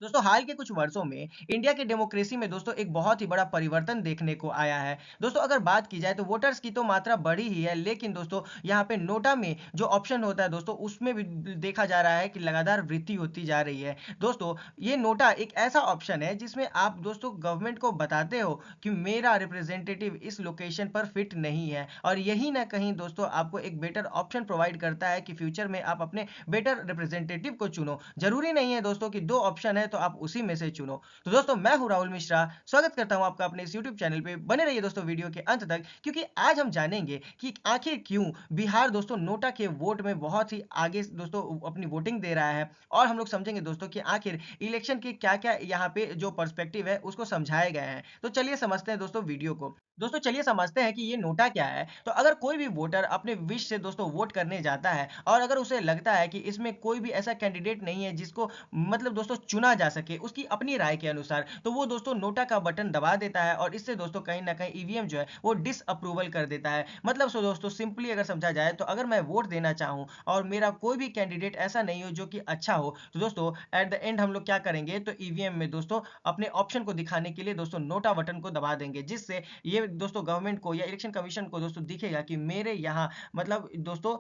दोस्तों हाल के कुछ वर्षों में इंडिया की डेमोक्रेसी में दोस्तों एक बहुत ही बड़ा परिवर्तन देखने को आया है। दोस्तों अगर बात की जाए तो वोटर्स की तो मात्रा बढ़ी ही है, लेकिन दोस्तों यहाँ पे नोटा में जो ऑप्शन होता है दोस्तों उसमें भी देखा जा रहा है कि लगातार वृद्धि होती जा रही है। दोस्तों ये नोटा एक ऐसा ऑप्शन है जिसमें आप दोस्तों गवर्नमेंट को बताते हो कि मेरा रिप्रेजेंटेटिव इस लोकेशन पर फिट नहीं है, और यही ना कहीं दोस्तों आपको एक बेटर ऑप्शन प्रोवाइड करता है कि फ्यूचर में आप अपने बेटर रिप्रेजेंटेटिव को चुनो। जरूरी नहीं है दोस्तों कि दो ऑप्शन है तो आप उसी में से चुनो। तो दोस्तों मैं हूं राहुल मिश्रा, स्वागत करता हूं आपका अपने इस यूट्यूब चैनल पे। बने रहिए दोस्तों वीडियो के अंत तक, क्योंकि आज हम जानेंगे कि आखिर क्यों बिहार दोस्तों नोटा के वोट में बहुत ही आगे दोस्तों अपनी वोटिंग दे रहा है, और हम लोग समझेंगे दोस्तों कि आखिर इलेक्शन के क्या क्या यहाँ पे जो पर्सपेक्टिव है उसको समझाए गए हैं। तो चलिए समझते हैं दोस्तों वीडियो को। दोस्तों चलिए समझते हैं कि ये नोटा क्या है। तो अगर कोई भी वोटर अपने विश से दोस्तों वोट करने जाता है, और अगर उसे लगता है कि इसमें कोई भी ऐसा कैंडिडेट नहीं है जिसको मतलब दोस्तों चुना जा सके उसकी अपनी राय के अनुसार, तो वो दोस्तों नोटा का बटन दबा देता है, और इससे दोस्तों कहीं ना कहीं ईवीएम जो है वो डिस अप्रूवल कर देता है। मतलब सो दोस्तों सिंपली अगर समझा जाए तो अगर मैं वोट देना चाहूं और मेरा कोई भी कैंडिडेट ऐसा नहीं हो जो कि अच्छा हो, तो दोस्तों एट द एंड हम लोग क्या करेंगे, तो ईवीएम में दोस्तों अपने ऑप्शन को दिखाने के लिए दोस्तों नोटा बटन को दबा देंगे, जिससे ये दोस्तों गवर्नमेंट को या इलेक्शन कमीशन को दोस्तों दिखेगा कि मेरे यहाँ मतलब दोस्तों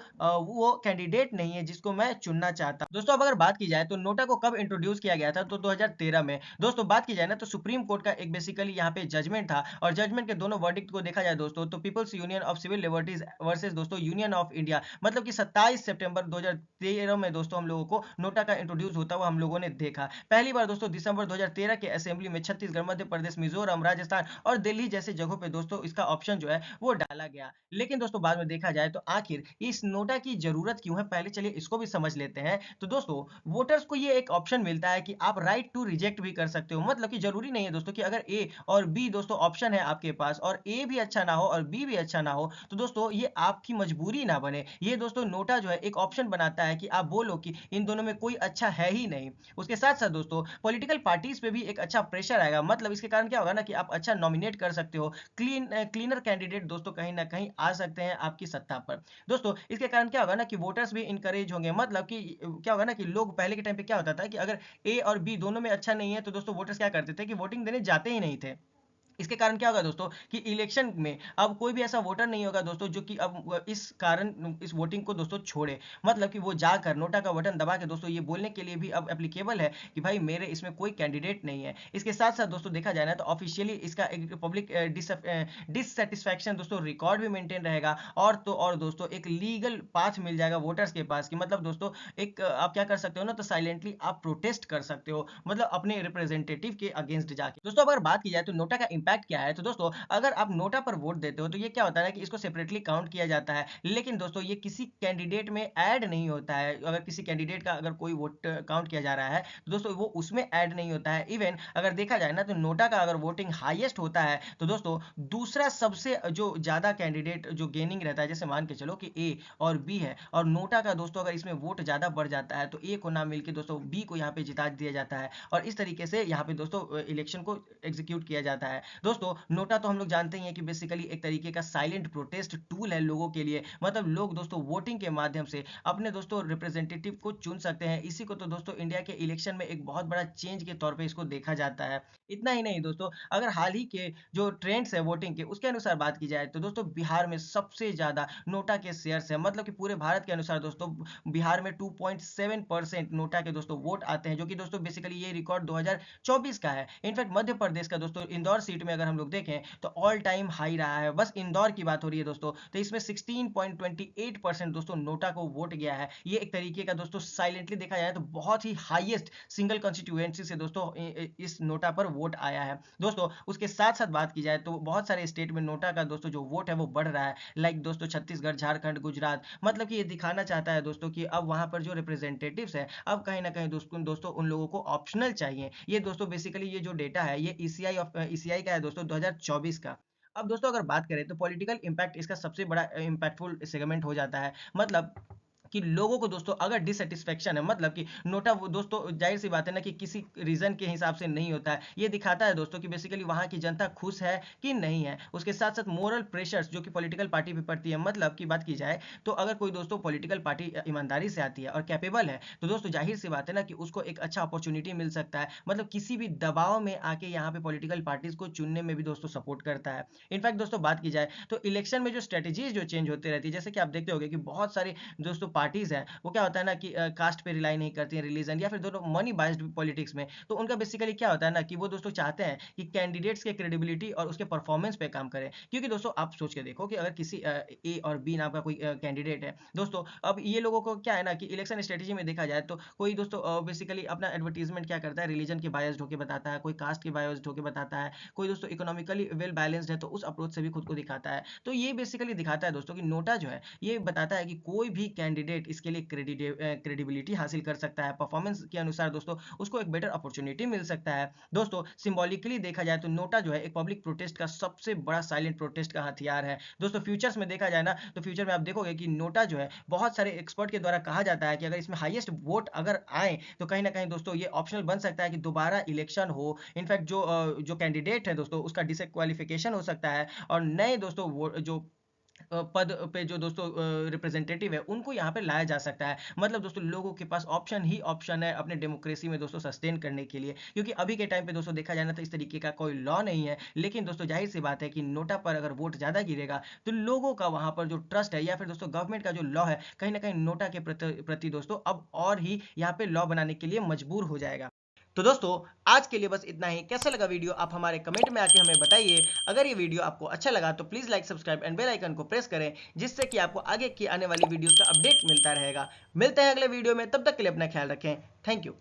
वो कैंडिडेट नहीं है जिसको मैं चुनना चाहता। दोस्तों अब अगर बात की जाए तो नोटा को कब इंट्रोड्यूस किया गया था, तो 2013 में। दोस्तों बात की जाए ना तो सुप्रीम कोर्ट का एक बेसिकली यहाँ पे जजमेंट था, और जजमेंट के दोनों वर्डिक्ट को देखा जाए दोस्तों तो People's Union of Civil Liberties versus दोस्तों यूनियन ऑफ इंडिया, मतलब कि 27 सितंबर 2013 में दोस्तों हम लोगों को नोटा का इंट्रोड्यूस होता हुआ हम लोगों ने देखा। पहली बार दोस्तों दिसंबर 2013 के असेंबली में छत्तीसगढ़, मध्य प्रदेश, मिजोरम, राजस्थान और दिल्ली जैसे जगहों पे दोस्तों इसका ऑप्शन जो है वो डाला गया। लेकिन दोस्तों बाद में देखा जाए तो आखिर इस नोटा की जरूरत क्यों है, पहले चलिए इसको भी समझ लेते हैं। तो दोस्तों वोटर्स को ये एक ऑप्शन मिलता है कि आप राइट टू रिजेक्ट भी कर सकते हो। मतलब कि जरूरी नहीं है दोस्तों कि अगर ए और बी दोस्तों ऑप्शन है आपके पास, और ए भी अच्छा ना हो और बी भी अच्छा ना हो, तो दोस्तों ये आपकी मजबूरी ना बने। ये दोस्तों नोटा जो है एक ऑप्शन बनाता है कि आप बोलो कि इन दोनों में कोई अच्छा है ही नहीं। उसके साथ साथ दोस्तों पॉलिटिकल पार्टीज पे भी एक अच्छा प्रेशर आएगा। मतलब इसके कारण क्या होगा ना कि आप अच्छा नॉमिनेट कर सकते हो, क्लीनर कैंडिडेट दोस्तों कहीं ना कहीं आ सकते हैं आपकी सत्ता पर। दोस्तों इसके कारण क्या होगा ना कि वोटर्स भी इंकरेज होंगे। मतलब कि क्या होगा ना कि लोग पहले के टाइम पे क्या होता था कि अगर ए और बी दोनों में अच्छा नहीं है, तो दोस्तों वोटर्स क्या करते थे कि वोटिंग देने जाते ही नहीं थे। इसके कारण क्या होगा दोस्तों कि इलेक्शन में अब कोई भी ऐसा वोटर नहीं होगा दोस्तों जो कि अब इस कारण इस वोटिंग को दोस्तों छोड़े। मतलब कि वो जाकर नोटा का बटन दबा के दोस्तों ये बोलने के लिए भी अब एप्लीकेबल है कि भाई मेरे इसमें कोई कैंडिडेट नहीं है। इसके साथ साथ दोस्तों देखा जाए ना तो ऑफिशियली इसका एक पब्लिक डिससेटिस्फैक्शन दोस्तों रिकॉर्ड भी मेंटेन रहेगा, और तो और दोस्तों एक लीगल पाथ मिल जाएगा वोटर्स के पास कि मतलब दोस्तों एक आप क्या कर सकते हो ना, तो साइलेंटली आप प्रोटेस्ट कर सकते हो, मतलब अपने रिप्रेजेंटेटिव के अगेंस्ट जाके। दोस्तों अगर बात की जाए तो नोटा का इम्पैक्ट क्या है, तो दोस्तों अगर आप नोटा पर वोट देते हो तो ये क्या होता है ना कि इसको सेपरेटली काउंट किया जाता है, लेकिन दोस्तों ये किसी कैंडिडेट में ऐड नहीं होता है। अगर किसी कैंडिडेट का अगर कोई वोट काउंट किया जा रहा है तो दोस्तों वो उसमें ऐड नहीं होता है। इवन अगर देखा जाए ना तो नोटा का अगर वोटिंग हाईएस्ट होता है तो दोस्तों दूसरा सबसे जो ज्यादा कैंडिडेट जो गेनिंग रहता है, जैसे मान के चलो कि ए और बी है, और नोटा का दोस्तों अगर इसमें वोट ज्यादा बढ़ जाता है तो ए को ना मिलके दोस्तों बी को यहाँ पे जिता दिया जाता है, और इस तरीके से यहाँ पे दोस्तों इलेक्शन को एग्जीक्यूट किया जाता है। दोस्तों नोटा तो हम लोग जानते ही हैं कि बेसिकली एक तरीके का साइलेंट प्रोटेस्ट टूल है लोगों के लिए। मतलब लोग दोस्तों वोटिंग के माध्यम से अपने दोस्तों रिप्रेजेंटेटिव को चुन सकते हैं। इसी को तो दोस्तों इंडिया के इलेक्शन में एक बहुत बड़ा चेंज के तौर पे इसको देखा जाता है। इतना ही नहीं दोस्तों, अगर हाल ही के जो ट्रेंड्स है वोटिंग के उसके अनुसार बात की जाए तो दोस्तों बिहार में सबसे ज्यादा नोटा के शेयर्स है। मतलब कि पूरे भारत के अनुसार दोस्तों बिहार में 2.7% नोटा के दोस्तों वोट आते हैं, जो कि दोस्तों बेसिकली ये रिकॉर्ड 2024 का है। इनफैक्ट मध्य प्रदेश का दोस्तों इंदौर सीट में अगर हम लोग देखें तो ऑल टाइम हाई रहा है। बस इंदौर की बात हो रही है दोस्तों, तो इसमें 16.28% दोस्तों नोटा को वोट गया है। ये एक तरीके का दोस्तों साइलेंटली देखा जाए तो बहुत ही हाईएस्ट सिंगल कंस्टिट्यूएंसी से दोस्तों इस नोटा पर वोट आया है। दोस्तों उसके साथ साथ बात की जाए तो बहुत सारे स्टेट में नोटा का दोस्तों जो वोट है वो बढ़ रहा है। लाइक दोस्तों छत्तीसगढ़, झारखंड, गुजरात। मतलब कि ये दिखाना चाहता है दोस्तों कि अब वहां पर जो रिप्रेजेंटेटिव्स है अब कहीं ना कहीं दोस्तों उन लोगों को ऑप्शनल चाहिए। ये दोस्तों बेसिकली ये जो डेटा है ये ईसीआई का है दोस्तों 2024 का। अब दोस्तों अगर बात करें तो पॉलिटिकल इंपैक्ट इसका सबसे बड़ा इंपैक्टफुल सेगमेंट हो जाता है। मतलब कि लोगों को दोस्तों अगर डिससेटिस्फेक्शन है, मतलब कि नोटा वो दोस्तों जाहिर सी बात है ना कि किसी रीजन के हिसाब से नहीं होता है, ये दिखाता है दोस्तों कि बेसिकली वहां की जनता खुश है कि नहीं है। उसके साथ साथ मोरल प्रेशर्स जो कि पॉलिटिकल पार्टी पे पड़ती है, मतलब की बात की जाए तो अगर कोई दोस्तों पॉलिटिकल पार्टी ईमानदारी से आती है और कैपेबल है, तो दोस्तों जाहिर सी बात है ना कि उसको एक अच्छा अपॉर्चुनिटी मिल सकता है, मतलब किसी भी दबाव में आके यहाँ पे पॉलिटिकल पार्टीज को चुनने में भी दोस्तों सपोर्ट करता है। इनफैक्ट दोस्तों बात की जाए तो इलेक्शन में जो स्ट्रेटेजीज जो चेंज होती रहती है, जैसे कि आप देखते होंगे कि बहुत सारे दोस्तों पार्टीज हैं, वो क्या होता है ना कि कास्ट पे रिलाई नहीं करती हैं, रिलीजन या फिर दोनों मनी बाइज्ड पॉलिटिक्स में। तो उनका बेसिकली क्या होता है ना कि वो दोस्तों चाहते हैं कि कैंडिडेट्स के क्रेडिबिलिटी और उसके परफॉर्मेंस पे काम करें, क्योंकि दोस्तों आप सोच के देखो कि अगर किसी ए और बी नाम का कोई कैंडिडेट है दोस्तों, अब ये लोगों को क्या है ना कि इलेक्शन स्ट्रेटेजी में देखा जाए तो कोई दोस्तों बेसिकली अपना एडवर्टीजमेंट क्या करता है, रिलीजन के बायस्ड होकर बताता है, कोई कास्ट के बायस्ड होकर बताता है, कोई दोस्तों इकोनॉमिकली वेल बैलेंस्ड है तो उस अप्रोच से भी खुद को दिखाता है। तो ये बेसिकली दिखाता है दोस्तों कि नोटा जो है ये बताता है कि कोई भी कैंडिडेट इसके लिए क्रेडिबिलिटी हासिल कर सकता है, परफॉर्मेंस के अनुसार दोस्तों उसको एक बेटर अपॉर्चुनिटी मिल सकता है। दोस्तों सिंबॉलिकली देखा जाए तो नोटा जो है एक पब्लिक प्रोटेस्ट का सबसे बड़ा साइलेंट प्रोटेस्ट का हथियार है। दोस्तों फ्यूचर्स में देखा जाए ना तो फ्यूचर में आप देखोगे कि नोटा जो है बहुत सारे एक्सपर्ट के द्वारा कहा जाता है कि अगर इसमें हाईएस्ट वोट अगर आए तो कहीं ना कहीं दोस्तों ये ऑप्शनल बन सकता है कि दोबारा इलेक्शन हो। इनफैक्ट जो कैंडिडेट है दोस्तों उसका डिसक्वालिफिकेशन हो सकता है और नए दोस्तों जो पद पे जो दोस्तों रिप्रेजेंटेटिव है उनको यहाँ पे लाया जा सकता है। मतलब दोस्तों लोगों के पास ऑप्शन ही ऑप्शन है अपने डेमोक्रेसी में दोस्तों सस्टेन करने के लिए, क्योंकि अभी के टाइम पे दोस्तों देखा जाए ना तो इस तरीके का कोई लॉ नहीं है। लेकिन दोस्तों जाहिर सी बात है कि नोटा पर अगर वोट ज़्यादा गिरेगा तो लोगों का वहाँ पर जो ट्रस्ट है या फिर दोस्तों गवर्नमेंट का जो लॉ है कहीं ना कहीं नोटा के प्रति दोस्तों अब और ही यहाँ पे लॉ बनाने के लिए मजबूर हो जाएगा। तो दोस्तों आज के लिए बस इतना ही। कैसा लगा वीडियो आप हमारे कमेंट में आके हमें बताइए। अगर ये वीडियो आपको अच्छा लगा तो please like subscribe and bell icon को प्रेस करें, जिससे कि आपको आगे की आने वाली वीडियोस का अपडेट मिलता रहेगा। मिलते हैं अगले वीडियो में, तब तक के लिए अपना ख्याल रखें। Thank you.